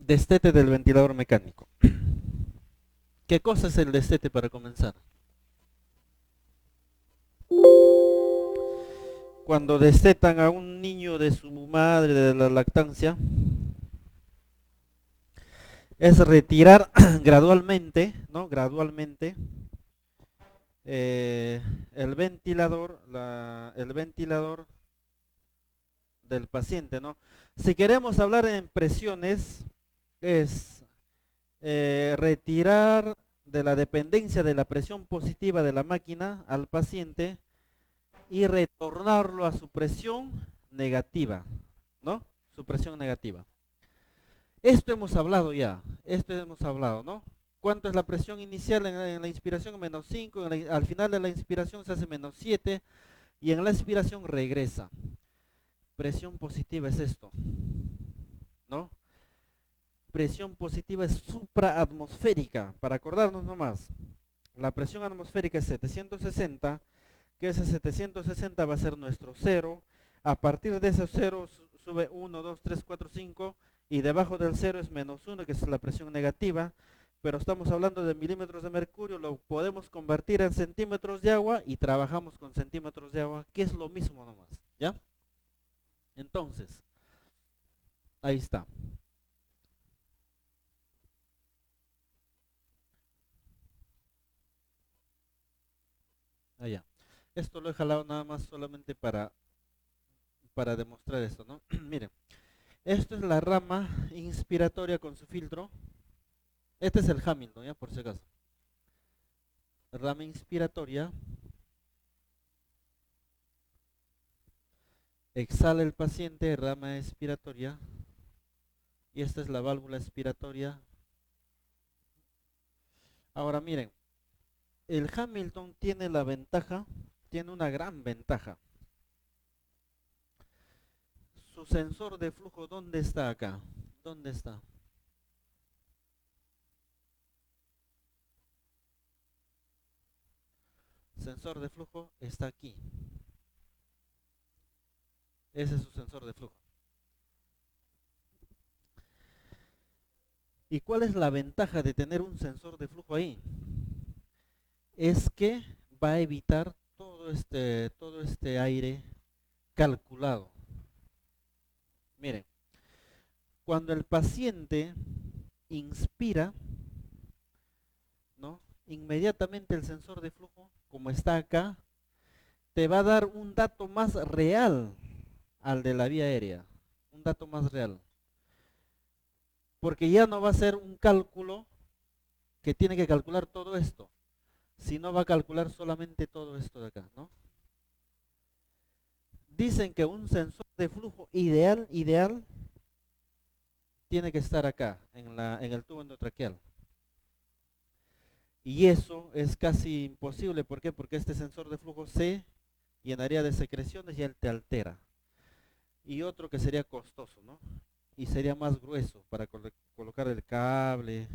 Destete del ventilador mecánico. ¿Qué cosa es el destete para comenzar? Cuando destetan a un niño de su madre de la lactancia, es retirar gradualmente, ¿no? Gradualmente eh, el ventilador del paciente, ¿no? Si queremos hablar en presiones, es retirar de la dependencia de la presión positiva de la máquina al paciente y retornarlo a su presión negativa, ¿no? Su presión negativa. Esto hemos hablado ya, esto hemos hablado, ¿no? ¿Cuánto es la presión inicial en la inspiración? Menos 5, al final de la inspiración se hace menos 7 y en la expiración regresa. Presión positiva es esto, ¿no? Presión positiva es supraatmosférica, para acordarnos nomás. La presión atmosférica es 760, que ese 760 va a ser nuestro cero. A partir de ese cero sube 1, 2, 3, 4, 5 y debajo del cero es menos 1, que es la presión negativa. Pero estamos hablando de milímetros de mercurio, lo podemos convertir en centímetros de agua y trabajamos con centímetros de agua, que es lo mismo nomás, ¿ya? Entonces, ahí está. Allá. Esto lo he jalado nada más solamente para demostrar esto, ¿no? Miren, esto es la rama inspiratoria con su filtro. Este es el Hamilton, ya por si acaso. Rama inspiratoria. Exhala el paciente, rama expiratoria. Y esta es la válvula expiratoria. Ahora miren, el Hamilton tiene la ventaja, tiene una gran ventaja. Su sensor de flujo, ¿dónde está acá? ¿Dónde está? Sensor de flujo está aquí. Ese es su sensor de flujo. ¿Y cuál es la ventaja de tener un sensor de flujo ahí? Es que va a evitar todo este aire calculado. Miren, cuando el paciente inspira, ¿no? Inmediatamente el sensor de flujo, como está acá, te va a dar un dato más real al de la vía aérea, un dato más real. Porque ya no va a ser un cálculo que tiene que calcular todo esto, sino va a calcular solamente todo esto de acá, ¿no? Dicen que un sensor de flujo ideal, tiene que estar acá, en el tubo endotraqueal. Y eso es casi imposible. ¿Por qué? Porque este sensor de flujo se llenaría de secreciones y él te altera. Y otro que sería costoso, ¿no? Y sería más grueso para colocar el cable,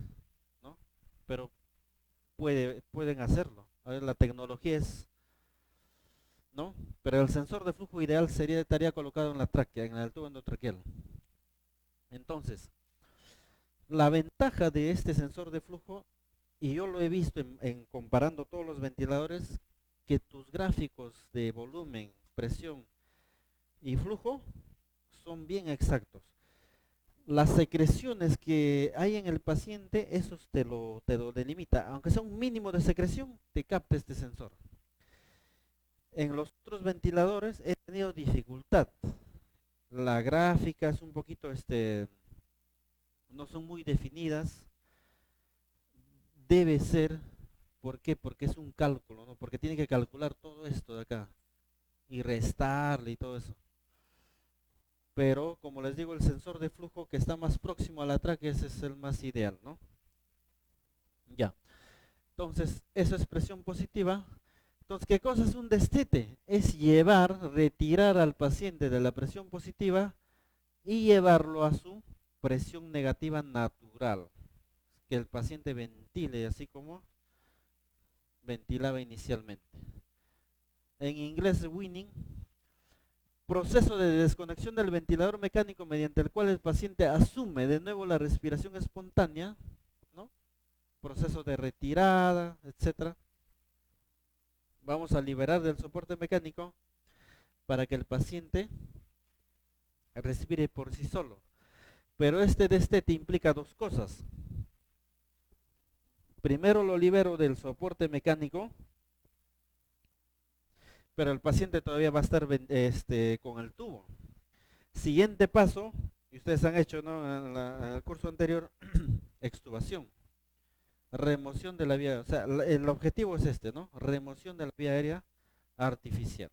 ¿no? Pero pueden hacerlo. A ver, la tecnología es, ¿no? Pero el sensor de flujo ideal estaría colocado en la tráquea, en el tubo endotraqueal. Entonces, la ventaja de este sensor de flujo, y yo lo he visto en comparando todos los ventiladores, que tus gráficos de volumen, presión y flujo son bien exactos. Las secreciones que hay en el paciente, esos te lo delimita. Aunque sea un mínimo de secreción, te capta este sensor. En los otros ventiladores he tenido dificultad. La gráfica es un poquito, no son muy definidas. Debe ser, ¿por qué? Porque es un cálculo, ¿no? Porque tiene que calcular todo esto de acá y restarle y todo eso. Pero, como les digo, el sensor de flujo que está más próximo a la tráquea, ese es el más ideal, ¿no? Ya. Entonces, eso es presión positiva. Entonces, ¿qué cosa es un destete? Es retirar al paciente de la presión positiva y llevarlo a su presión negativa natural. Que el paciente ventile así como ventilaba inicialmente. En inglés, weaning Proceso de desconexión del ventilador mecánico mediante el cual el paciente asume de nuevo la respiración espontánea, ¿no? Proceso de retirada, etcétera. Vamos a liberar del soporte mecánico para que el paciente respire por sí solo. Pero este destete implica dos cosas. Primero lo libero del soporte mecánico, pero el paciente todavía va a estar con el tubo. Siguiente paso, y ustedes han hecho, ¿no?, en el curso anterior, extubación, remoción de la vía, o sea, el objetivo es este, ¿no? Remoción de la vía aérea artificial.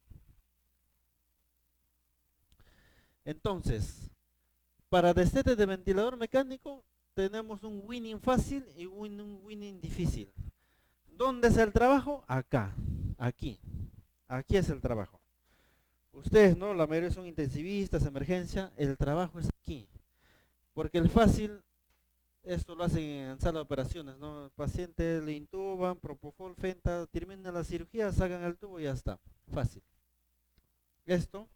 Entonces, para destete de ventilador mecánico tenemos un winning fácil y un winning difícil. ¿Dónde es el trabajo? Acá, aquí es el trabajo. Ustedes, ¿no?, la mayoría son intensivistas, emergencia, el trabajo es aquí. Porque el fácil, esto lo hacen en sala de operaciones, ¿no? El paciente le intuban, propofol, fenta, terminan la cirugía, sacan el tubo y ya está. Fácil. Esto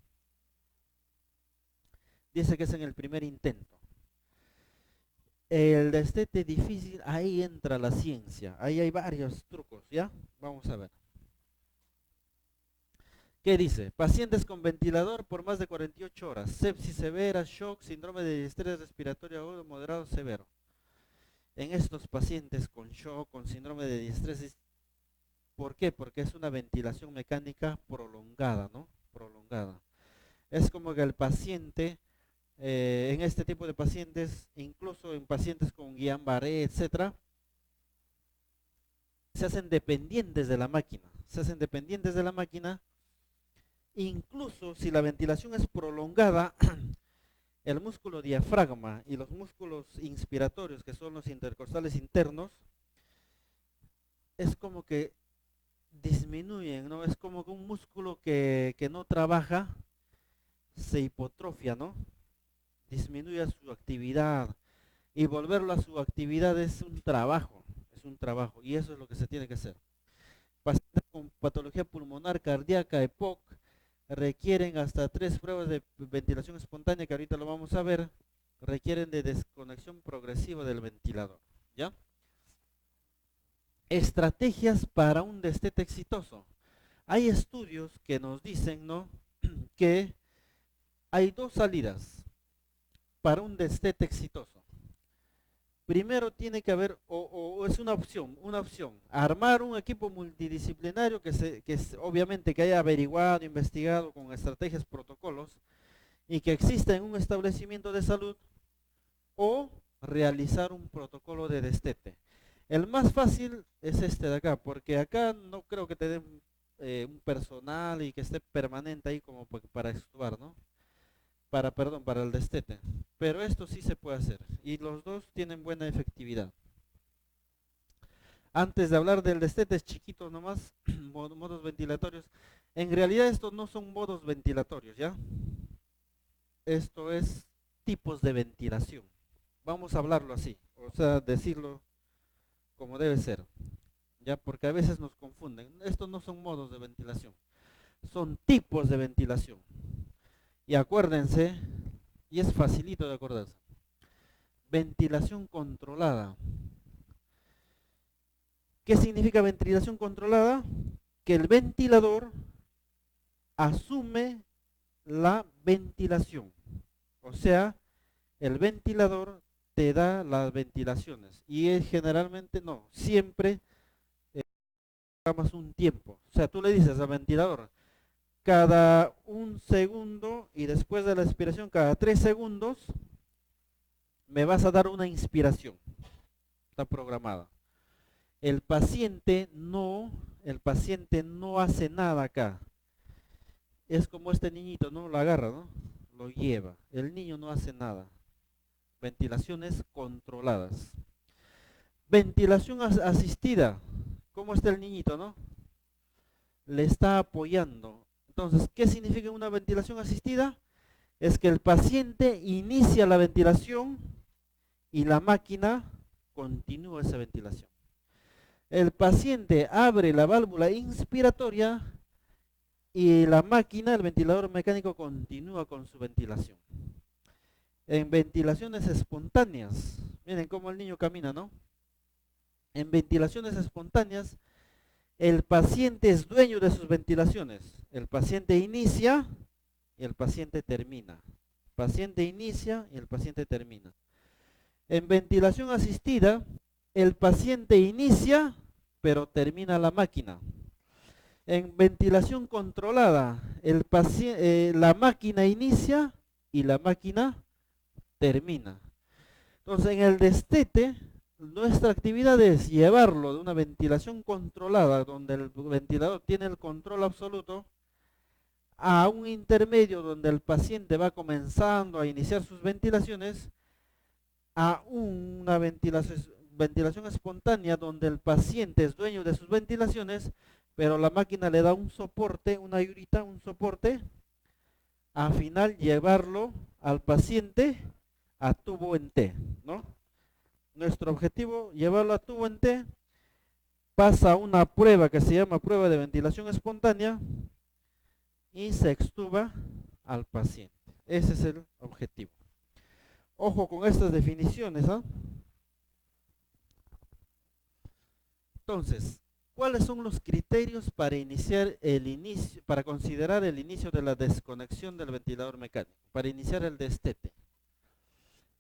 dice que es en el primer intento. El destete difícil, ahí entra la ciencia. Ahí hay varios trucos, ¿ya? Vamos a ver. ¿Qué dice? Pacientes con ventilador por más de 48 horas, sepsis severa, shock, síndrome de distrés respiratorio agudo, moderado, severo. En estos pacientes con shock, con síndrome de distrés, ¿por qué? Porque es una ventilación mecánica prolongada, ¿no? Prolongada. Es como que el paciente, en este tipo de pacientes, incluso en pacientes con Guillain-Barré, etcétera, se hacen dependientes de la máquina. Se hacen dependientes de la máquina. Incluso si la ventilación es prolongada, el músculo diafragma y los músculos inspiratorios, que son los intercostales internos, es como que disminuyen, ¿no? Es como que un músculo que no trabaja se hipotrofia, ¿no? Disminuye su actividad, y volverlo a su actividad es un trabajo, y eso es lo que se tiene que hacer. Pacientes con patología pulmonar, cardíaca, EPOC, requieren hasta 3 pruebas de ventilación espontánea, que ahorita lo vamos a ver, requieren de desconexión progresiva del ventilador, ¿ya? Estrategias para un destete exitoso. Hay estudios que nos dicen, ¿no?, que hay dos salidas para un destete exitoso. Primero tiene que haber, o es una opción, armar un equipo multidisciplinario obviamente que haya averiguado, investigado con estrategias, protocolos, y que exista en un establecimiento de salud, o realizar un protocolo de destete. El más fácil es este de acá, porque acá no creo que te den un personal y que esté permanente ahí como para extubar, ¿no? Para el destete. Pero esto sí se puede hacer y los dos tienen buena efectividad. Antes de hablar del destete chiquitos nomás, modos ventilatorios. En realidad estos no son modos ventilatorios, ¿ya? Esto es tipos de ventilación. Vamos a hablarlo así, o sea, decirlo como debe ser, ¿ya? Porque a veces nos confunden. Estos no son modos de ventilación, son tipos de ventilación. Y acuérdense, y es facilito de acordarse, ventilación controlada. ¿Qué significa ventilación controlada? Que el ventilador asume la ventilación. O sea, el ventilador te da las ventilaciones. Y es generalmente, no, siempre programas un tiempo. O sea, tú le dices al ventilador, cada 1 segundo y después de la expiración, cada 3 segundos, me vas a dar una inspiración. Está programada. El paciente no hace nada acá. Es como este niñito, ¿no? Lo agarra, ¿no? Lo lleva. El niño no hace nada. Ventilaciones controladas. Ventilación asistida. ¿Cómo está el niñito, no? Le está apoyando. Entonces, ¿qué significa una ventilación asistida? Es que el paciente inicia la ventilación y la máquina continúa esa ventilación. El paciente abre la válvula inspiratoria y la máquina, el ventilador mecánico, continúa con su ventilación. En ventilaciones espontáneas, miren cómo el niño camina, ¿no? En ventilaciones espontáneas, el paciente es dueño de sus ventilaciones. El paciente inicia y el paciente termina. El paciente inicia y el paciente termina. En ventilación asistida, el paciente inicia, pero termina la máquina. En ventilación controlada, la máquina inicia y la máquina termina. Entonces, en el destete, nuestra actividad es llevarlo de una ventilación controlada, donde el ventilador tiene el control absoluto, a un intermedio donde el paciente va comenzando a iniciar sus ventilaciones, a una ventilación espontánea donde el paciente es dueño de sus ventilaciones, pero la máquina le da un soporte, una ayudita, un soporte, al final llevarlo al paciente a tubo en T, ¿no? Nuestro objetivo, llevarlo a tubo en T, pasa una prueba que se llama prueba de ventilación espontánea y se extuba al paciente. Ese es el objetivo. Ojo con estas definiciones, ¿ah? Entonces, ¿cuáles son los criterios para para considerar el inicio de la desconexión del ventilador mecánico, para iniciar el destete?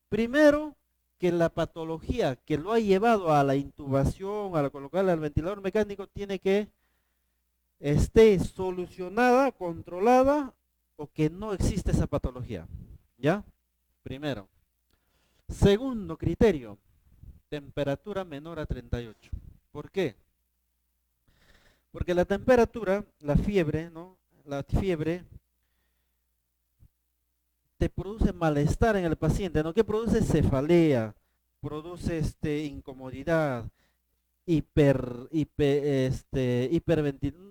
Primero, que la patología que lo ha llevado a la intubación, a colocarle al ventilador mecánico, tiene que esté solucionada, controlada, o que no existe esa patología. ¿Ya? Primero. Segundo criterio, temperatura menor a 38. ¿Por qué? Porque la temperatura, la fiebre, ¿no? La fiebre te produce malestar en el paciente, ¿no? ¿Qué produce? Cefalea, produce incomodidad,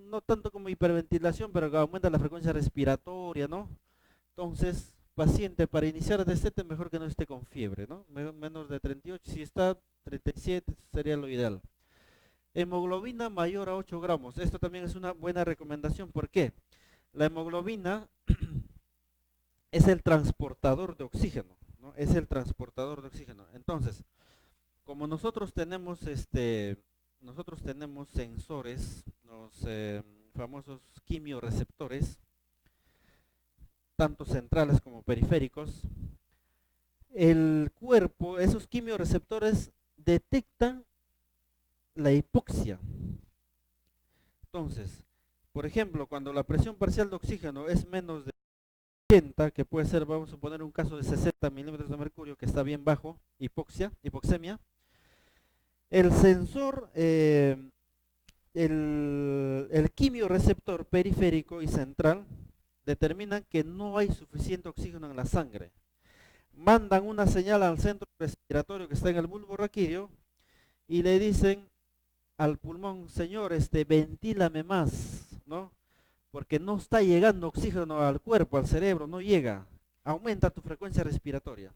no tanto como hiperventilación, pero que aumenta la frecuencia respiratoria, ¿no? Entonces, paciente para iniciar destete mejor que no esté con fiebre, ¿no? Menos de 38, si está 37 sería lo ideal. Hemoglobina mayor a 8 gramos, esto también es una buena recomendación. ¿Por qué? La hemoglobina es el transportador de oxígeno, ¿no? Es el transportador de oxígeno. Entonces, como nosotros tenemos sensores, los famosos quimioreceptores, tanto centrales como periféricos, el cuerpo, esos quimioreceptores detectan la hipoxia. Entonces, por ejemplo, cuando la presión parcial de oxígeno es menos de 80, que puede ser, vamos a poner un caso de 60 milímetros de mercurio, que está bien bajo, hipoxemia, el sensor, el quimioreceptor periférico y central determinan que no hay suficiente oxígeno en la sangre. Mandan una señal al centro respiratorio que está en el bulbo raquídeo y le dicen al pulmón, señor, ventílame más, ¿no? Porque no está llegando oxígeno al cuerpo, al cerebro, no llega. Aumenta tu frecuencia respiratoria.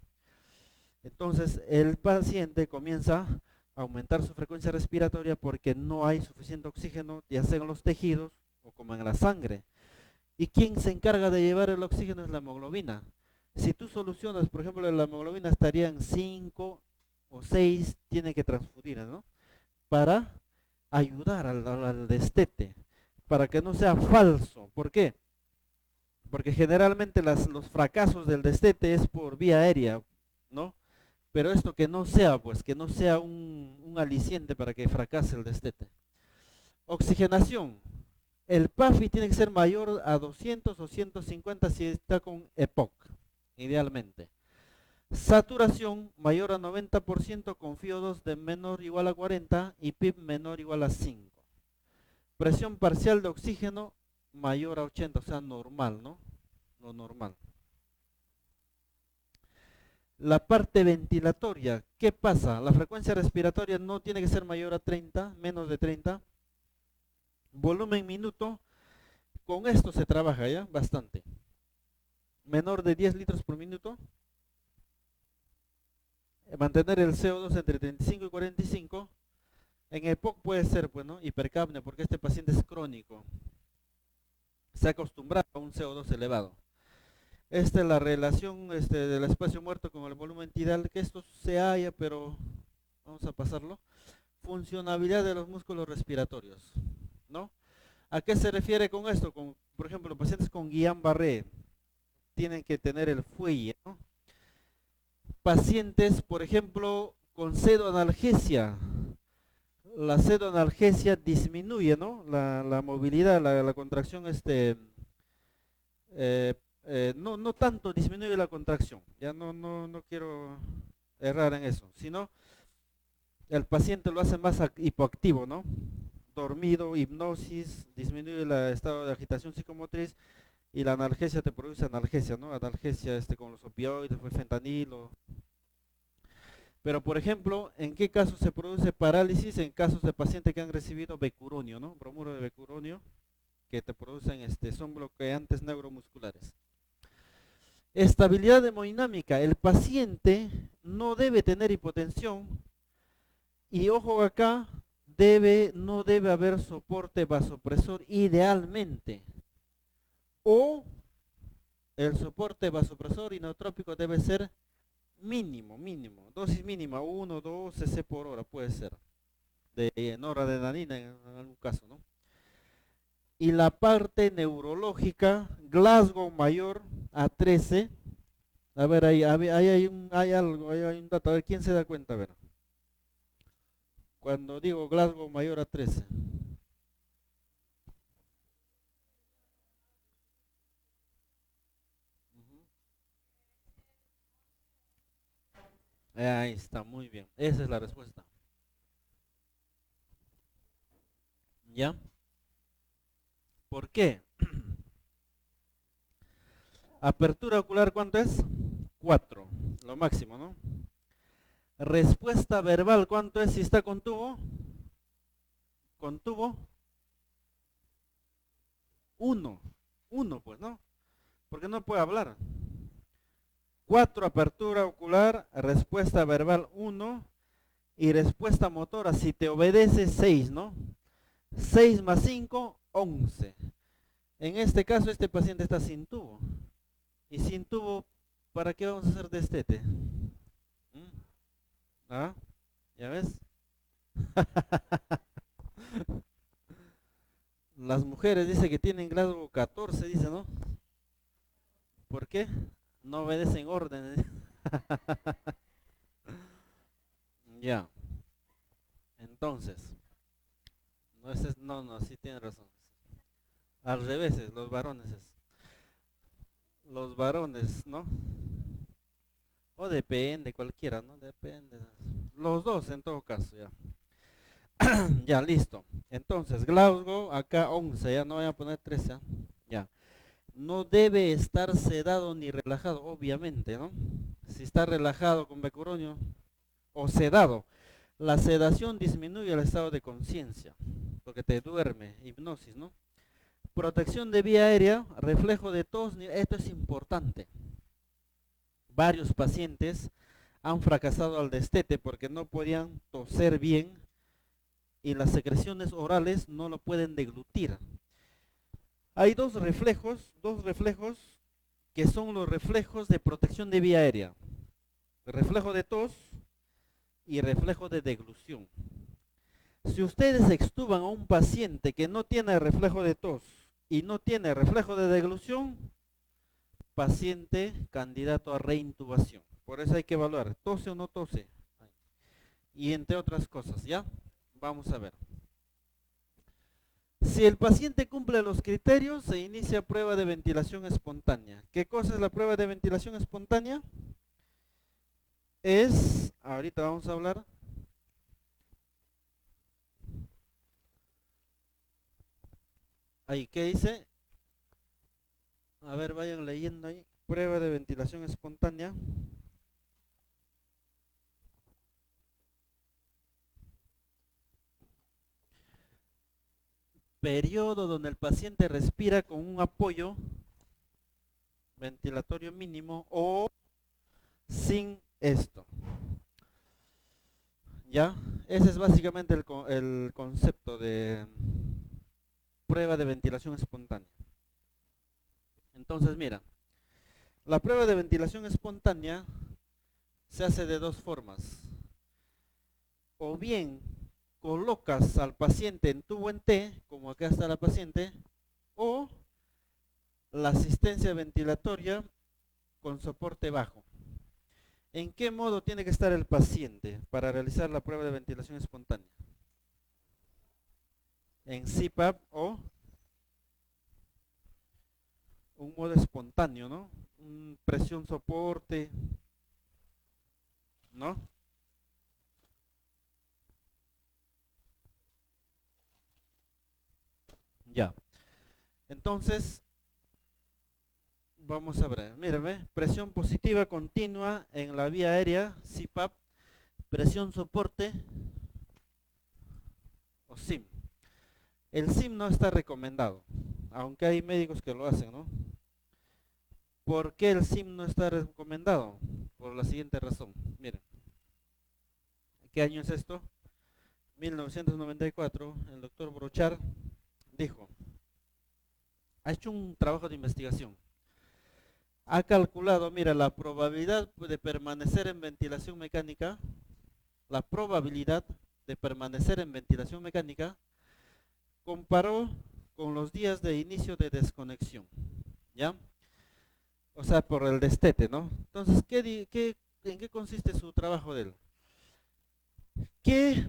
Entonces el paciente comienza a aumentar su frecuencia respiratoria porque no hay suficiente oxígeno, ya sea en los tejidos o como en la sangre. ¿Y quién se encarga de llevar el oxígeno? Es la hemoglobina. Si tú solucionas, por ejemplo, la hemoglobina estaría en 5 o 6, tiene que transfundir, ¿no? Para ayudar al destete, para que no sea falso. ¿Por qué? Porque generalmente los fracasos del destete es por vía aérea, ¿no? Pero esto que no sea, pues, que no sea un aliciente para que fracase el destete. Oxigenación. El PAFI tiene que ser mayor a 200 o 150 si está con EPOC, idealmente. Saturación mayor a 90% con FiO2 de menor o igual a 40 y PIB menor o igual a 5. Presión parcial de oxígeno mayor a 80, o sea, normal, ¿no? Lo normal. La parte ventilatoria, ¿qué pasa? La frecuencia respiratoria no tiene que ser mayor a 30, menos de 30. Volumen minuto, con esto se trabaja ya bastante. Menor de 10 litros por minuto. Mantener el CO2 entre 35 y 45. En EPOC puede ser, pues, ¿no? Hipercapnia, porque este paciente es crónico. se ha acostumbrado a un CO2 elevado. Esta es la relación del espacio muerto con el volumen tidal, que esto se halla, pero vamos a pasarlo. Funcionabilidad de los músculos respiratorios, ¿no? ¿A qué se refiere con esto? Por ejemplo, los pacientes con Guillain-Barré tienen que tener el fuelle, ¿no? Pacientes, por ejemplo, con pseudoanalgesia. La pseudoanalgesia disminuye, ¿no? La movilidad, la contracción, no tanto disminuye la contracción. Ya no quiero errar en eso, sino el paciente lo hace más hipoactivo, ¿no? Dormido, hipnosis, disminuye el estado de agitación psicomotriz y la analgesia te produce analgesia, ¿no? Analgesia con los opioides, el fentanilo. Pero, por ejemplo, ¿en qué casos se produce parálisis? En casos de pacientes que han recibido becuronio, ¿no? Bromuro de becuronio, que te producen, son bloqueantes neuromusculares. Estabilidad hemodinámica. El paciente no debe tener hipotensión y, ojo acá, no debe haber soporte vasopresor idealmente. O el soporte vasopresor inotrópico debe ser mínimo, dosis mínima, 1 2 cc por hora puede ser, de noradrenalina en algún caso, ¿no? Y la parte neurológica, Glasgow mayor a 13. A ver, ahí hay un dato, a ver, ¿quién se da cuenta? A ver, cuando digo Glasgow mayor a 13. Ahí está, muy bien, esa es la respuesta. ¿Ya? ¿Por qué? Apertura ocular, ¿cuánto es? 4, lo máximo, ¿no? Respuesta verbal, ¿cuánto es si está con tubo? Con tubo, 1, pues, ¿no? Porque no puede hablar. 4, apertura ocular, respuesta verbal 1 y respuesta motora, si te obedece 6, ¿no? 6 más 5, 11. En este caso, este paciente está sin tubo. Y sin tubo, ¿para qué vamos a hacer destete? ¿Mm? ¿Ah? ¿Ya ves? Las mujeres dice que tienen grado 14, dice, ¿no? ¿Por qué? No obedecen órdenes. Ya. Entonces, no, sí tiene razón. Al revés, los varones los varones, ¿no? O depende, cualquiera, ¿no? Depende. Los dos en todo caso, ya. Ya, listo. Entonces, Glasgow, acá 11, ya no voy a poner 13, ¿ah? Ya. No debe estar sedado ni relajado, obviamente, ¿no? Si está relajado con becuronio o sedado, la sedación disminuye el estado de conciencia, porque te duerme, hipnosis, ¿no? Protección de vía aérea, reflejo de tos, esto es importante. Varios pacientes han fracasado al destete porque no podían toser bien y las secreciones orales no lo pueden deglutir. Hay dos reflejos que son los reflejos de protección de vía aérea. Reflejo de tos y reflejo de deglución. Si ustedes extuban a un paciente que no tiene reflejo de tos y no tiene reflejo de deglución, paciente candidato a reintubación. Por eso hay que evaluar, tose o no tose. Y entre otras cosas, ¿ya? Vamos a ver. Si el paciente cumple los criterios, se inicia prueba de ventilación espontánea. ¿Qué cosa es la prueba de ventilación espontánea? Ahorita vamos a hablar. Ahí, ¿qué dice? A ver, vayan leyendo ahí. Prueba de ventilación espontánea. Periodo donde el paciente respira con un apoyo ventilatorio mínimo o sin esto. ¿Ya? Ese es básicamente el concepto de prueba de ventilación espontánea. Entonces, mira, la prueba de ventilación espontánea se hace de dos formas. O bien colocas al paciente en tubo en T, como acá está la paciente, o la asistencia ventilatoria con soporte bajo. ¿En qué modo tiene que estar el paciente para realizar la prueba de ventilación espontánea? En CPAP o un modo espontáneo, ¿no? Presión soporte, ¿no? Ya. Entonces, vamos a ver, mírame, presión positiva continua en la vía aérea, CPAP, presión soporte o SIM. El SIM no está recomendado, aunque hay médicos que lo hacen, ¿no? ¿Por qué el SIM no está recomendado? Por la siguiente razón. Miren, ¿qué año es esto? 1994, el doctor Brochard dijo, ha hecho un trabajo de investigación. Ha calculado, mira, la probabilidad de permanecer en ventilación mecánica, la probabilidad de permanecer en ventilación mecánica, comparó con los días de inicio de desconexión, ¿ya? O sea, por el destete, ¿no? Entonces, ¿en qué consiste su trabajo de él? Que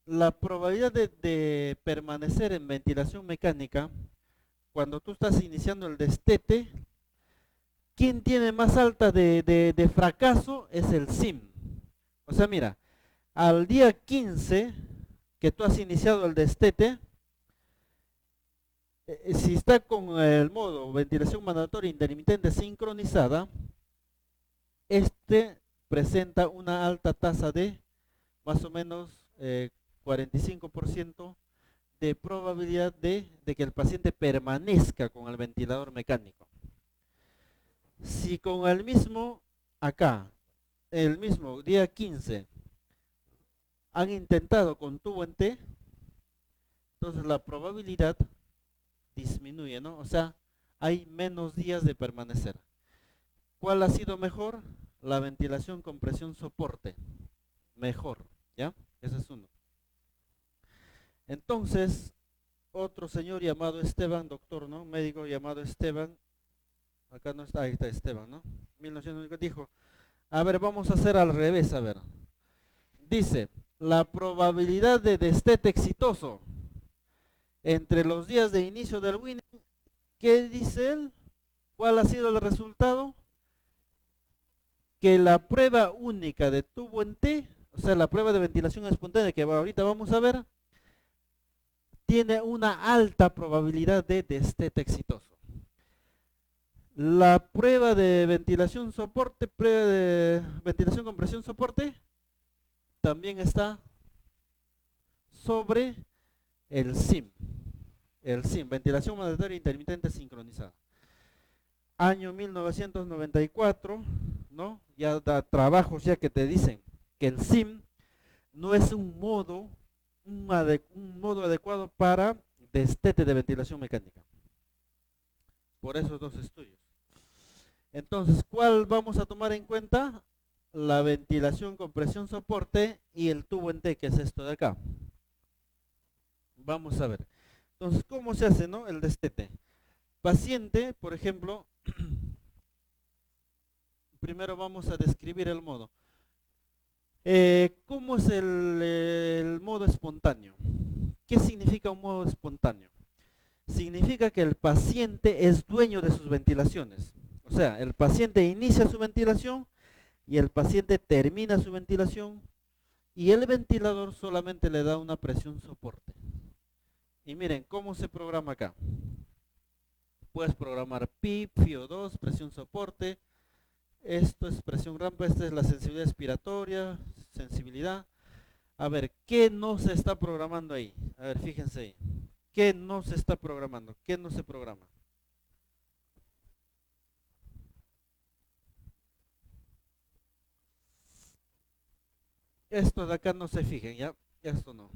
la probabilidad de permanecer en ventilación mecánica, cuando tú estás iniciando el destete, ¿quién tiene más alta de fracaso? Es el SIM. O sea, mira, al día 15 que tú has iniciado el destete, si está con el modo ventilación mandatoria intermitente sincronizada, este presenta una alta tasa de más o menos 45% de probabilidad de que el paciente permanezca con el ventilador mecánico. Si con el mismo, acá, el mismo día 15, han intentado con tubo en T, entonces la probabilidad disminuye, ¿no? O sea, hay menos días de permanecer. ¿Cuál ha sido mejor? La ventilación con presión soporte. Mejor, ¿ya? Ese es uno. Entonces, otro señor llamado Esteban, doctor, ¿no? Médico llamado Esteban, acá no está, ahí está Esteban, ¿no? 1990 dijo, a ver, vamos a hacer al revés, a ver. Dice, la probabilidad de destete exitoso entre los días de inicio del winning, ¿qué dice él? ¿Cuál ha sido el resultado? Que la prueba única de tubo en T, o sea, la prueba de ventilación espontánea que ahorita vamos a ver, tiene una alta probabilidad de destete exitoso. La prueba de ventilación soporte, prueba de ventilación con presión soporte, también está sobre el SIM. El SIM, ventilación mandatoria intermitente sincronizada. Año 1994, ¿no? Ya da trabajos ya que te dicen que el SIM no es un modo adecuado para destete de ventilación mecánica. Por esos dos estudios. Entonces, ¿cuál vamos a tomar en cuenta? La ventilación con presión soporte y el tubo en T, que es esto de acá. Vamos a ver. Entonces, ¿cómo se hace, no? El destete. Paciente, por ejemplo, primero vamos a describir el modo. ¿Cómo es el modo espontáneo? ¿Qué significa un modo espontáneo? Significa que el paciente es dueño de sus ventilaciones. O sea, el paciente inicia su ventilación y el paciente termina su ventilación y el ventilador solamente le da una presión soporte. Y miren, ¿cómo se programa acá? Puedes programar PIP, FIO2, presión soporte. Esto es presión rampa, esta es la sensibilidad expiratoria, sensibilidad. A ver, ¿qué no se está programando ahí? A ver, fíjense ahí. ¿Qué no se está programando? ¿Qué no se programa? Esto de acá no se fijen, ¿ya? Esto no.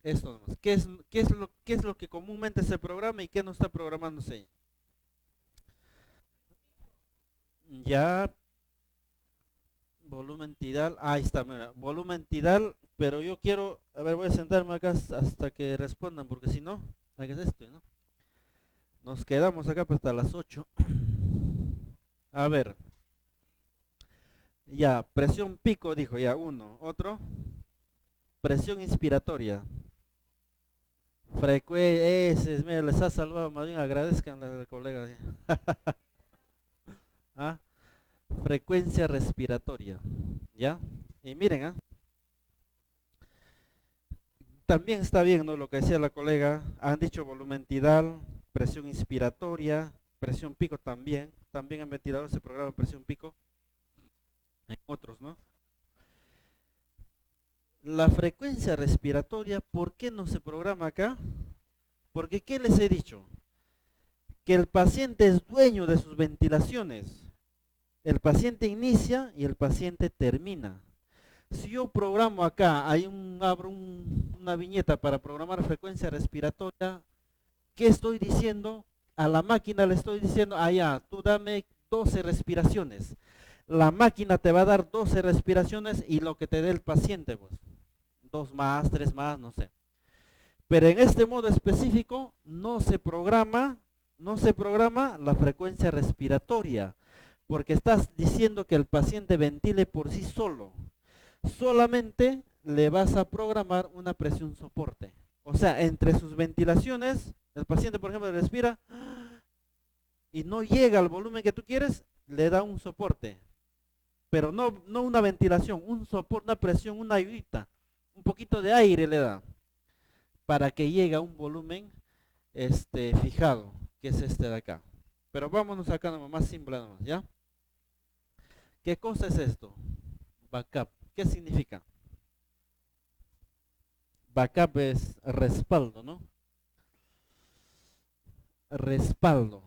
Esto nomás. ¿Qué es lo que comúnmente se programa y qué no está programándose ahí? Ya, volumen tidal, ahí está, mira, volumen tidal, pero yo quiero, a ver, voy a sentarme acá hasta que respondan, porque si no, ¿qué es esto, no? Nos quedamos acá pues, hasta las 8. A ver, ya, presión pico, dijo, ya, uno. Otro, presión inspiratoria. Ese, mira, les ha salvado, más bien agradezcan al colega. ¿Ah? Frecuencia respiratoria, ¿ya? Y miren, también está bien, ¿no? Lo que decía la colega, han dicho volumen tidal, presión inspiratoria, presión pico también. También en ventilador se programa presión pico, en otros, ¿no? La frecuencia respiratoria, ¿por qué no se programa acá? Porque, ¿qué les he dicho? Que el paciente es dueño de sus ventilaciones. El paciente inicia y el paciente termina. Si yo programo acá, abro una viñeta para programar frecuencia respiratoria, ¿qué estoy diciendo? A la máquina le estoy diciendo, ya, tú dame 12 respiraciones. La máquina te va a dar 12 respiraciones y lo que te dé el paciente, pues. 2 más, 3 más, no sé. Pero en este modo específico no se programa la frecuencia respiratoria, porque estás diciendo que el paciente ventile por sí solo. Solamente le vas a programar una presión soporte. O sea, entre sus ventilaciones, el paciente, por ejemplo, respira y no llega al volumen que tú quieres, le da un soporte. Pero no una ventilación, un soporte, una presión, una ayudita. Un poquito de aire le da para que llegue a un volumen fijado, que es este de acá. Pero vámonos acá nomás, más simple nomás, ¿ya? ¿Qué cosa es esto? Backup. ¿Qué significa? Backup es respaldo, ¿no? Respaldo.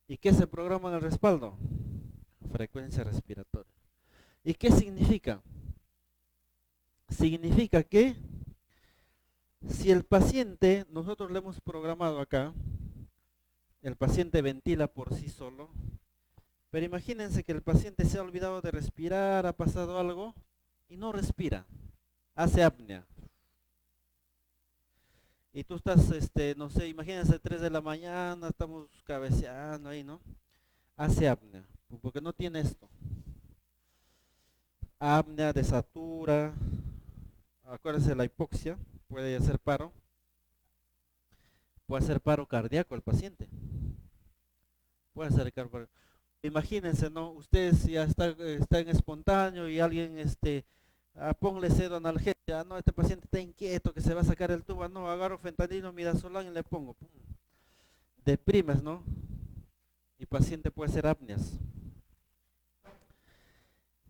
¿Y qué se programa en el respaldo? Frecuencia respiratoria. ¿Y qué significa? Significa que si el paciente, nosotros le hemos programado acá, el paciente ventila por sí solo, pero imagínense que el paciente se ha olvidado de respirar, ha pasado algo y no respira, hace apnea. Y tú estás, no sé, imagínense 3 de la mañana, estamos cabeceando ahí, ¿no? Hace apnea, porque no tiene esto. Apnea, desatura, acuérdense la hipoxia, puede hacer paro cardíaco el paciente. Puede hacer paro. Imagínense, ¿no? Ustedes ya están espontáneo y alguien, ponle sedo analgesia, no, este paciente está inquieto, que se va a sacar el tubo, no, agarro fentanilo, midazolam y le pongo. Pum. Deprimes, ¿no? Y paciente puede ser apneas.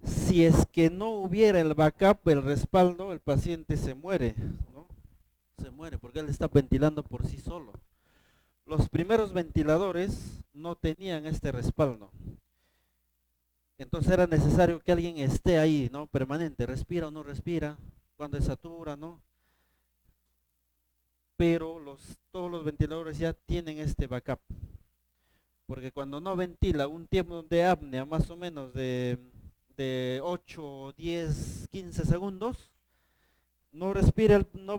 Si es que no hubiera el backup, el respaldo, el paciente se muere, ¿no? Se muere porque él está ventilando por sí solo. Los primeros ventiladores no tenían este respaldo. Entonces era necesario que alguien esté ahí, ¿no? Permanente, respira o no respira, cuando satura, ¿no? Pero todos los ventiladores ya tienen este backup. Porque cuando no ventila un tiempo de apnea más o menos de 8, 10, 15 segundos, no respira, no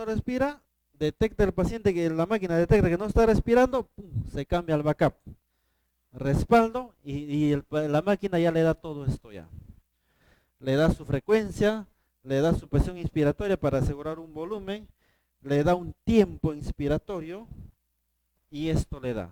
respira, detecta el paciente que la máquina detecta que no está respirando, ¡pum!, se cambia al backup. Respaldo y la máquina ya le da todo esto ya. Le da su frecuencia, le da su presión inspiratoria para asegurar un volumen, le da un tiempo inspiratorio y esto le da.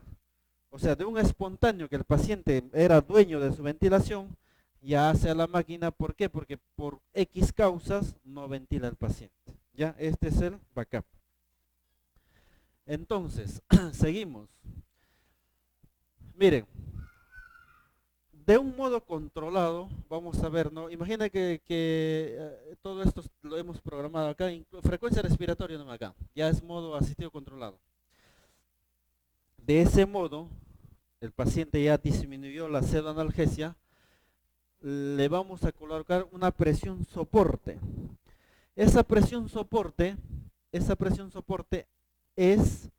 O sea, de un espontáneo que el paciente era dueño de su ventilación, ya hace a la máquina, ¿por qué? Porque por X causas no ventila el paciente. Ya, este es el backup. Entonces, seguimos. Miren, de un modo controlado, vamos a ver, ¿no? Imagina que todo esto lo hemos programado acá, frecuencia respiratoria no acá, ya es modo asistido controlado. De ese modo, el paciente ya disminuyó la pseudoanalgesia, le vamos a colocar una presión soporte. Esa presión soporte es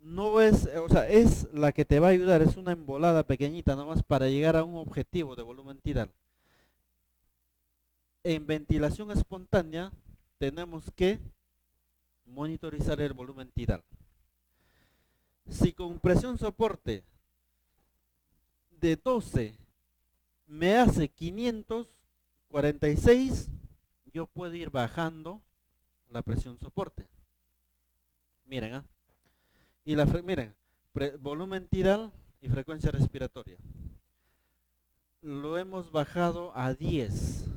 no es, o sea, es la que te va a ayudar, es una embolada pequeñita nomás para llegar a un objetivo de volumen tidal. En ventilación espontánea tenemos que monitorizar el volumen tidal. Si con presión soporte de 12 me hace 546, yo puedo ir bajando la presión soporte. Miren, ¿ah? Y miren, volumen tidal y frecuencia respiratoria. Lo hemos bajado a 10.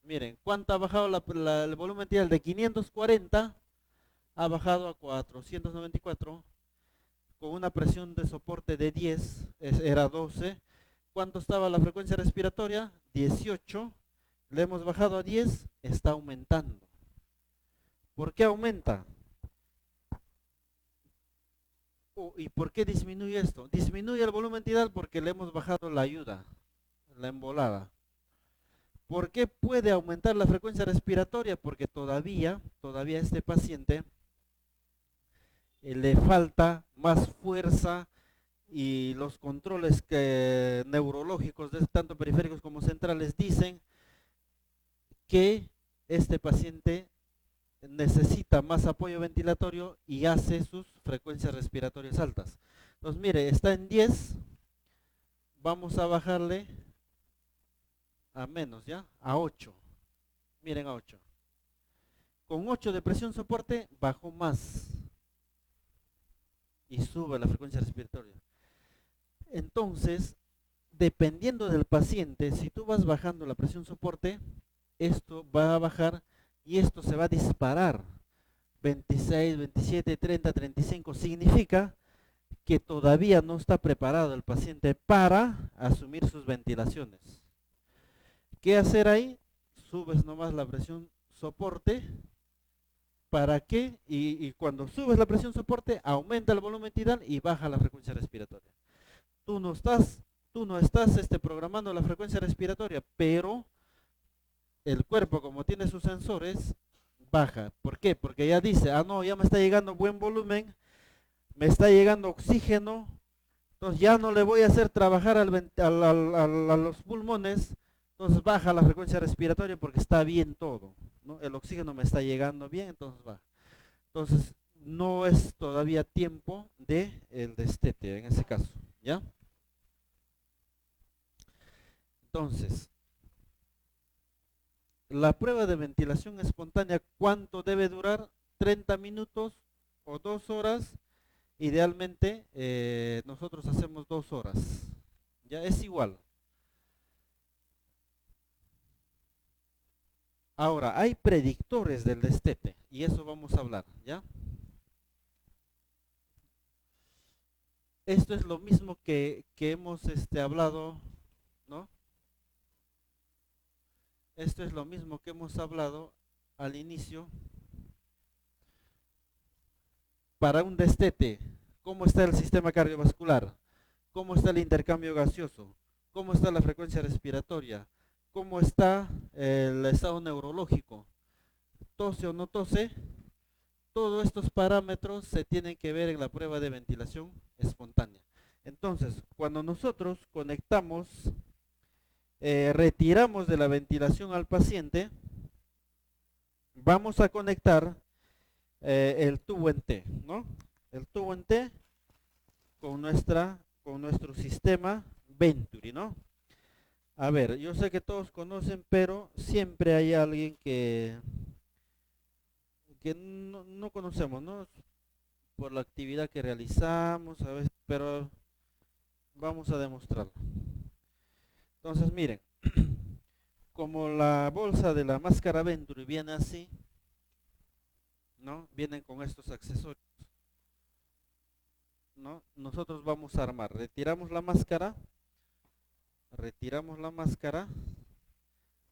Miren, ¿cuánto ha bajado el volumen tidal? De 540 ha bajado a 494 con una presión de soporte de 10, era 12. ¿Cuánto estaba la frecuencia respiratoria? 18. Le hemos bajado a 10, está aumentando. ¿Por qué aumenta? ¿Y por qué disminuye esto? Disminuye el volumen tidal porque le hemos bajado la ayuda, la embolada. ¿Por qué puede aumentar la frecuencia respiratoria? Porque todavía este paciente le falta más fuerza y los controles neurológicos, tanto periféricos como centrales, dicen que este paciente necesita más apoyo ventilatorio y hace sus frecuencias respiratorias altas. Entonces, mire, está en 10, vamos a bajarle a menos, ¿ya? A 8. Miren, a 8. Con 8 de presión soporte, bajó más y sube la frecuencia respiratoria. Entonces, dependiendo del paciente, si tú vas bajando la presión soporte, esto va a bajar y esto se va a disparar. 26, 27, 30, 35. Significa que todavía no está preparado el paciente para asumir sus ventilaciones. ¿Qué hacer ahí? Subes nomás la presión soporte. ¿Para qué? Y cuando subes la presión soporte, aumenta el volumen tidal y baja la frecuencia respiratoria. Tú no estás programando la frecuencia respiratoria, pero el cuerpo, como tiene sus sensores, baja. ¿Por qué? Porque ya dice, no, ya me está llegando buen volumen, me está llegando oxígeno, entonces ya no le voy a hacer trabajar a los pulmones, entonces baja la frecuencia respiratoria porque está bien todo, ¿no? El oxígeno me está llegando bien, entonces baja. Entonces no es todavía tiempo de el destete en ese caso, ¿ya? Entonces, la prueba de ventilación espontánea, ¿cuánto debe durar? 30 minutos o 2 horas. Idealmente, nosotros hacemos 2 horas. Ya es igual. Ahora, hay predictores del destete y eso vamos a hablar, ¿ya? Esto es lo mismo que hemos hablado, ¿no? Esto es lo mismo que hemos hablado al inicio. Para un destete, ¿cómo está el sistema cardiovascular? ¿Cómo está el intercambio gaseoso? ¿Cómo está la frecuencia respiratoria? ¿Cómo está el estado neurológico? ¿Tose o no tose? Todos estos parámetros se tienen que ver en la prueba de ventilación espontánea. Entonces, cuando nosotros conectamos, retiramos de la ventilación al paciente, vamos a conectar el tubo en T, ¿no? El tubo en T con nuestro sistema Venturi, ¿no? A ver, yo sé que todos conocen, pero siempre hay alguien que no conocemos, ¿no? Por la actividad que realizamos, a veces, pero vamos a demostrarlo. Entonces, miren, como la bolsa de la máscara Venturi viene así, ¿no? Vienen con estos accesorios, ¿no? Nosotros vamos a armar, retiramos la máscara.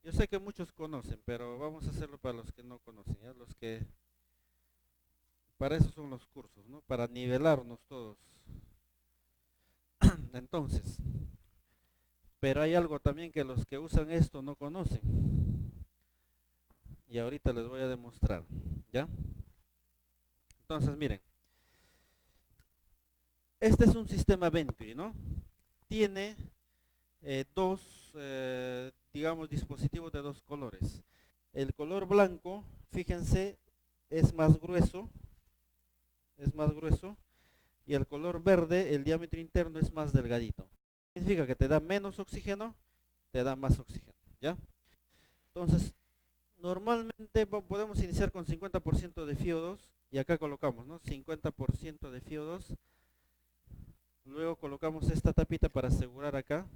Yo sé que muchos conocen, pero vamos a hacerlo para los que no conocen, ¿ya? Para eso son los cursos, ¿no? Para nivelarnos todos. Entonces, pero hay algo también que los que usan esto no conocen. Y ahorita les voy a demostrar, ¿ya? Entonces, miren. Este es un sistema Venturi, ¿no? Tiene dos, digamos, dispositivos de dos colores. El color blanco, fíjense, es más grueso, y el color verde, el diámetro interno es más delgadito. Significa que te da menos oxígeno, te da más oxígeno, ¿ya? Entonces, normalmente podemos iniciar con 50% de FiO2 y acá colocamos, ¿no? 50% de FiO2. Luego colocamos esta tapita para asegurar acá.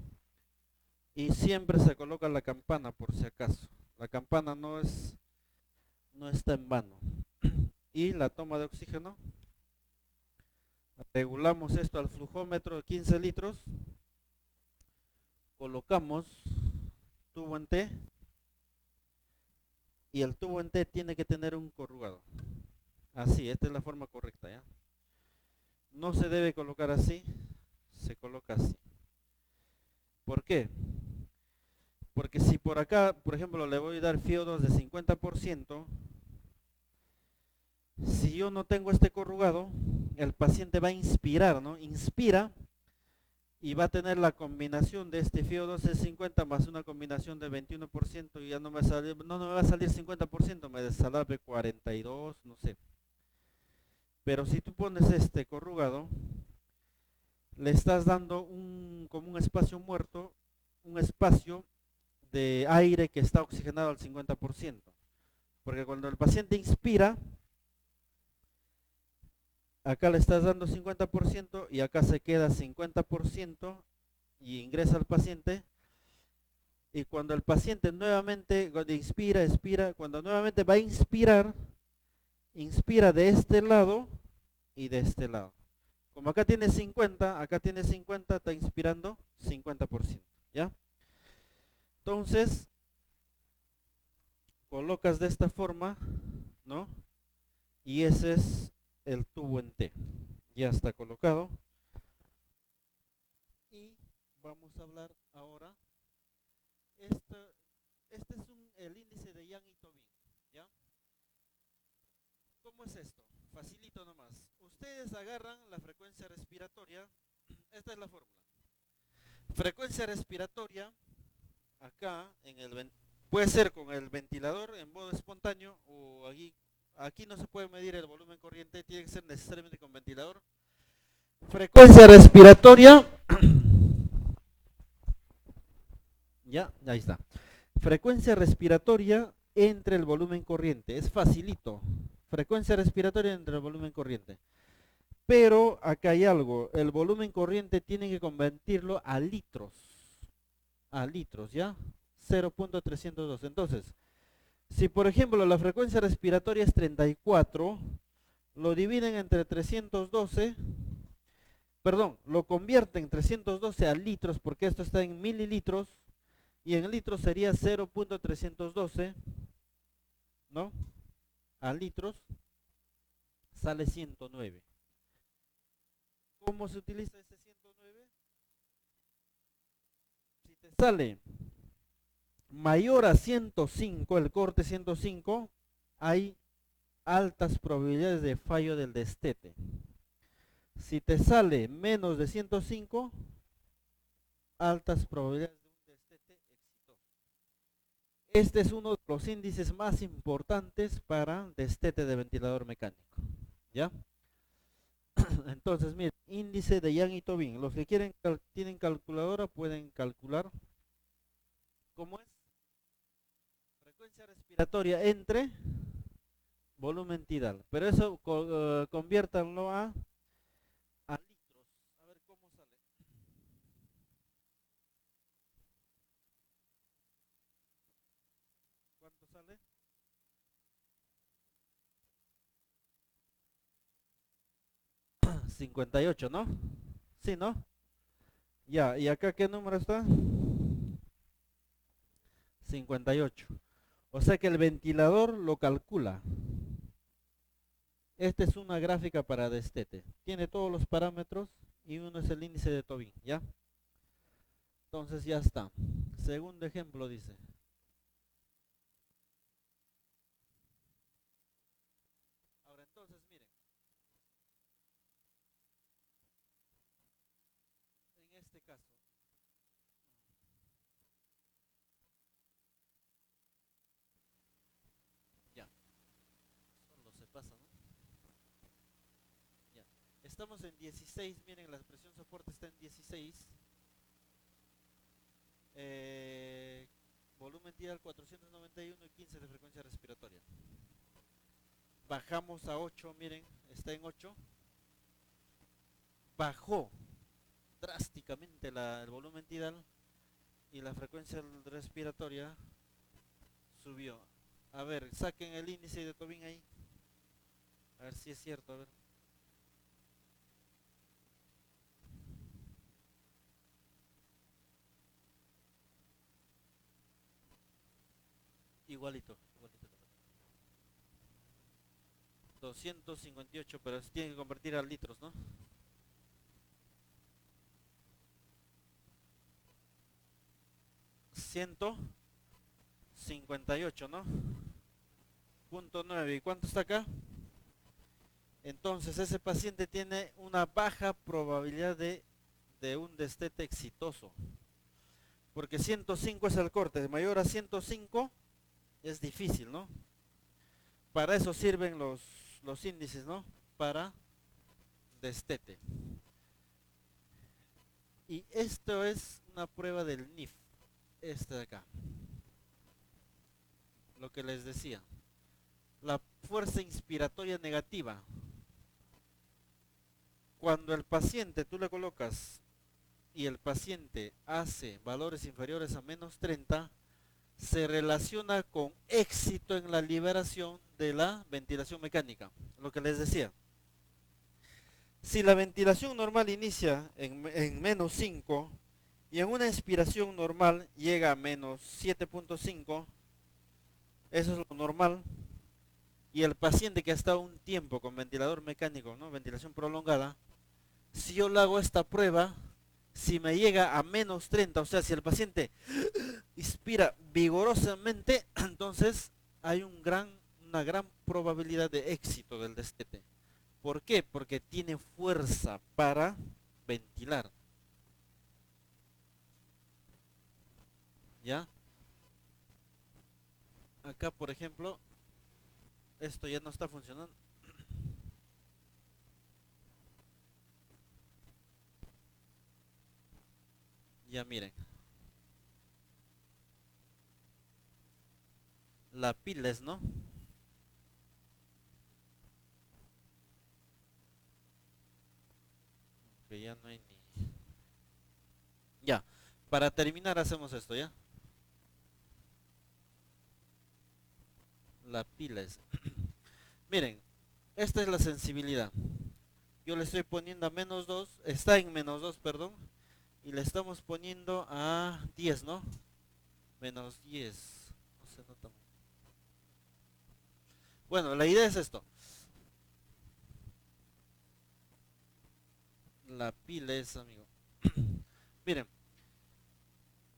Y siempre se coloca la campana por si acaso. La campana no está en vano. Y la toma de oxígeno. Regulamos esto al flujómetro de 15 litros. Colocamos tubo en T. Y el tubo en T tiene que tener un corrugado. Así, esta es la forma correcta, ¿ya? No se debe colocar así, se coloca así. ¿Por qué? Porque si por acá, por ejemplo, le voy a dar FiO2 de 50%, si yo no tengo este corrugado, el paciente va a inspirar, ¿no? Inspira y va a tener la combinación de este FiO2 de 50 más una combinación de 21% y ya no me va a salir 50%, me sale 42, no sé. Pero si tú pones este corrugado, le estás dando como un espacio muerto, un espacio de aire que está oxigenado al 50%. Porque cuando el paciente inspira, acá le estás dando 50% y acá se queda 50% y ingresa al paciente. Y cuando el paciente nuevamente, cuando inspira, expira, cuando nuevamente va a inspirar, inspira de este lado y de este lado. Como acá tiene 50, acá tiene 50, está inspirando 50%, ¿ya? Entonces, colocas de esta forma, ¿no? Y ese es el tubo en T. Ya está colocado. Y vamos a hablar ahora. Este es el índice de Young y Tobin, ¿ya? ¿Cómo es esto? Facilito nomás. Ustedes agarran la frecuencia respiratoria. Esta es la fórmula. Frecuencia respiratoria, acá, puede ser con el ventilador en modo espontáneo o aquí no se puede medir el volumen corriente, tiene que ser necesariamente con ventilador. Frecuencia respiratoria, ya, ahí está. Frecuencia respiratoria entre el volumen corriente, es facilito. Frecuencia respiratoria entre el volumen corriente. Pero acá hay algo, el volumen corriente tiene que convertirlo a litros, ¿ya? 0.302. Entonces, si por ejemplo la frecuencia respiratoria es 34, lo dividen entre 312, perdón, lo convierten 312 a litros porque esto está en mililitros y en litros sería 0.312, ¿no? A litros sale 109. ¿Cómo se utiliza ese 109? Si te sale mayor a 105, el corte 105, hay altas probabilidades de fallo del destete. Si te sale menos de 105, altas probabilidades de un destete exitoso. Este es uno de los índices más importantes para destete de ventilador mecánico, ¿ya? Entonces, miren, índice de Young y Tobin. Los que tienen calculadora pueden calcular cómo es frecuencia respiratoria entre volumen tidal. Pero eso conviértanlo a litros. A ver cómo sale. ¿Cuánto sale? 58, ¿no? Sí, ¿no? Ya, ¿y acá qué número está? 58. O sea que el ventilador lo calcula. Esta es una gráfica para destete. Tiene todos los parámetros y uno es el índice de Tobin, ¿ya? Entonces ya está. Segundo ejemplo dice. Ahora entonces miren. estamos en 16, miren, la presión soporte está en 16. Volumen tidal 491 y 15 de frecuencia respiratoria. Bajamos a 8, miren, está en 8. Bajó drásticamente el volumen tidal y la frecuencia respiratoria subió. A ver, saquen el índice de Tobin ahí. A ver si es cierto, a ver. Igualito, igualito. 258, pero se tiene que convertir a litros, ¿no? $158, ¿no? Punto 9. ¿Y cuánto está acá? Entonces ese paciente tiene una baja probabilidad de un destete exitoso. Porque 105 es el corte, de mayor a 105 es difícil, ¿no? Para eso sirven los índices, ¿no? Para destete. Y esto es una prueba del NIF, este de acá. Lo que les decía. La fuerza inspiratoria negativa. Cuando el paciente tú le colocas y el paciente hace valores inferiores a menos 30, se relaciona con éxito en la liberación de la ventilación mecánica. Lo que les decía. Si la ventilación normal inicia en menos 5 y en una expiración normal llega a menos 7.5, eso es lo normal, y el paciente que ha estado un tiempo con ventilador mecánico, ¿no? Ventilación prolongada, si yo le hago esta prueba, si me llega a menos 30, o sea, si el paciente inspira vigorosamente, entonces hay una gran probabilidad de éxito del destete. ¿Por qué? Porque tiene fuerza para ventilar. ¿Ya? Acá, por ejemplo, esto ya no está funcionando. Ya miren. La piles, ¿no? Que ya no hay ni... Ya, para terminar hacemos esto, ¿ya? La piles. Miren, esta es la sensibilidad. Yo le estoy poniendo a menos 2, está en menos 2, perdón, y le estamos poniendo a 10, ¿no? Menos 10. No se nota. Bueno, la idea es esto. La pila es, amigo. Miren,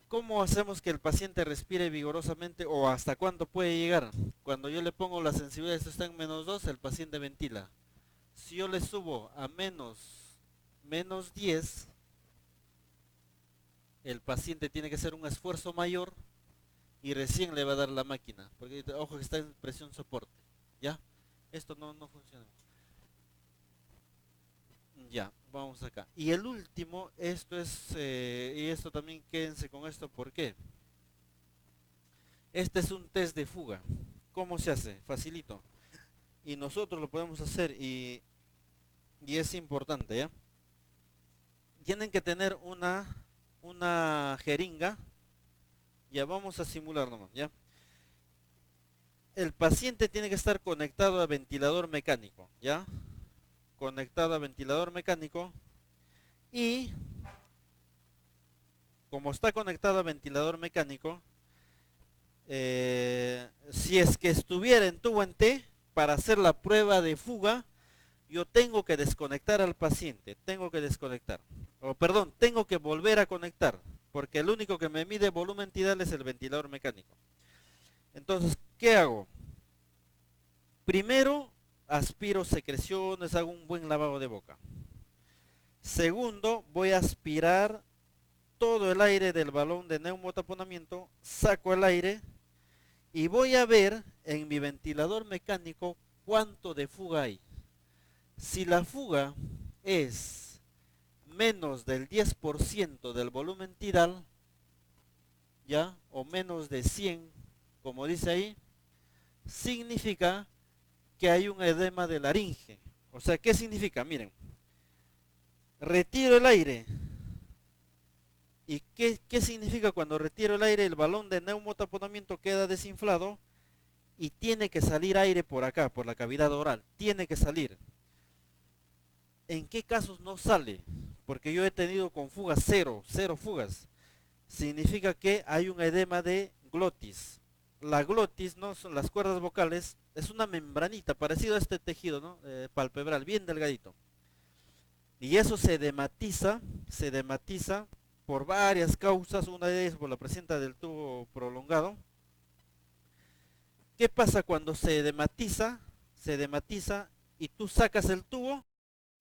¿cómo hacemos que el paciente respire vigorosamente o hasta cuándo puede llegar? Cuando yo le pongo la sensibilidad, esto está en menos 2, el paciente ventila. Si yo le subo a menos 10, el paciente tiene que hacer un esfuerzo mayor y recién le va a dar la máquina. Porque ojo que está en presión soporte. ¿Ya? Esto no funciona. Ya, vamos acá. Y el último, esto es, y esto también quédense con esto, ¿por qué? Este es un test de fuga. ¿Cómo se hace? Facilito. Y nosotros lo podemos hacer y es importante, ¿ya? Tienen que tener una jeringa. Ya vamos a simular nomás, ¿ya? El paciente tiene que estar conectado a ventilador mecánico, ¿ya? Conectado a ventilador mecánico y como está conectado a ventilador mecánico, si es que estuviera en tubo en T para hacer la prueba de fuga, yo tengo que desconectar al paciente, tengo que desconectar, o perdón, tengo que volver a conectar, porque el único que me mide volumen tidal es el ventilador mecánico. Entonces, ¿qué hago? Primero, aspiro secreciones, hago un buen lavado de boca. Segundo, voy a aspirar todo el aire del balón de neumotaponamiento, saco el aire y voy a ver en mi ventilador mecánico cuánto de fuga hay. Si la fuga es menos del 10% del volumen tidal, ¿ya? O menos de 100, como dice ahí, significa que hay un edema de laringe. O sea, ¿qué significa? Miren, retiro el aire. ¿Y qué significa cuando retiro el aire? El balón de neumotaponamiento queda desinflado y tiene que salir aire por acá, por la cavidad oral. Tiene que salir. ¿En qué casos no sale? Porque yo he tenido con fugas cero fugas. Significa que hay un edema de glotis. La glotis, ¿no? Son las cuerdas vocales, es una membranita parecido a este tejido, ¿no? Palpebral, bien delgadito. Y eso se dematiza por varias causas, una de ellas por la presencia del tubo prolongado. ¿Qué pasa cuando se dematiza? Se dematiza y tú sacas el tubo,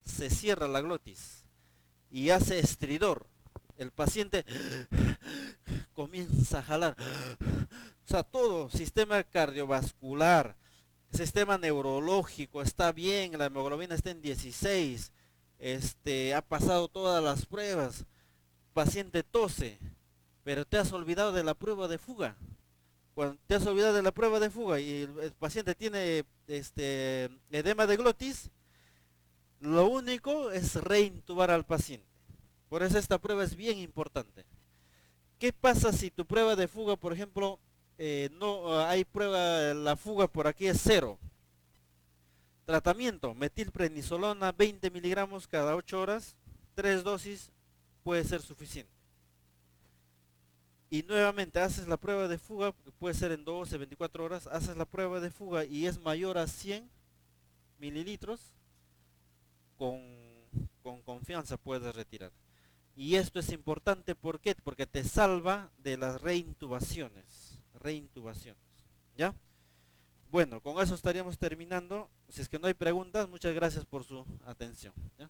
se cierra la glotis y hace estridor. El paciente comienza a jalar. O sea, todo sistema cardiovascular, sistema neurológico está bien, la hemoglobina está en 16, ha pasado todas las pruebas, paciente tose, pero te has olvidado de la prueba de fuga. Cuando te has olvidado de la prueba de fuga y el paciente tiene edema de glotis, lo único es reintubar al paciente. Por eso esta prueba es bien importante. ¿Qué pasa si tu prueba de fuga, por ejemplo, no hay prueba, la fuga por aquí es cero? Tratamiento, metilprednisolona 20 miligramos cada 8 horas, 3 dosis puede ser suficiente. Y nuevamente haces la prueba de fuga, puede ser en 12, 24 horas, haces la prueba de fuga y es mayor a 100 mililitros, con, con confianza puedes retirar. Y esto es importante, ¿por qué? Porque te salva de las reintubaciones. ¿Ya? Bueno, con eso estaríamos terminando. Si es que no hay preguntas, muchas gracias por su atención, ¿ya?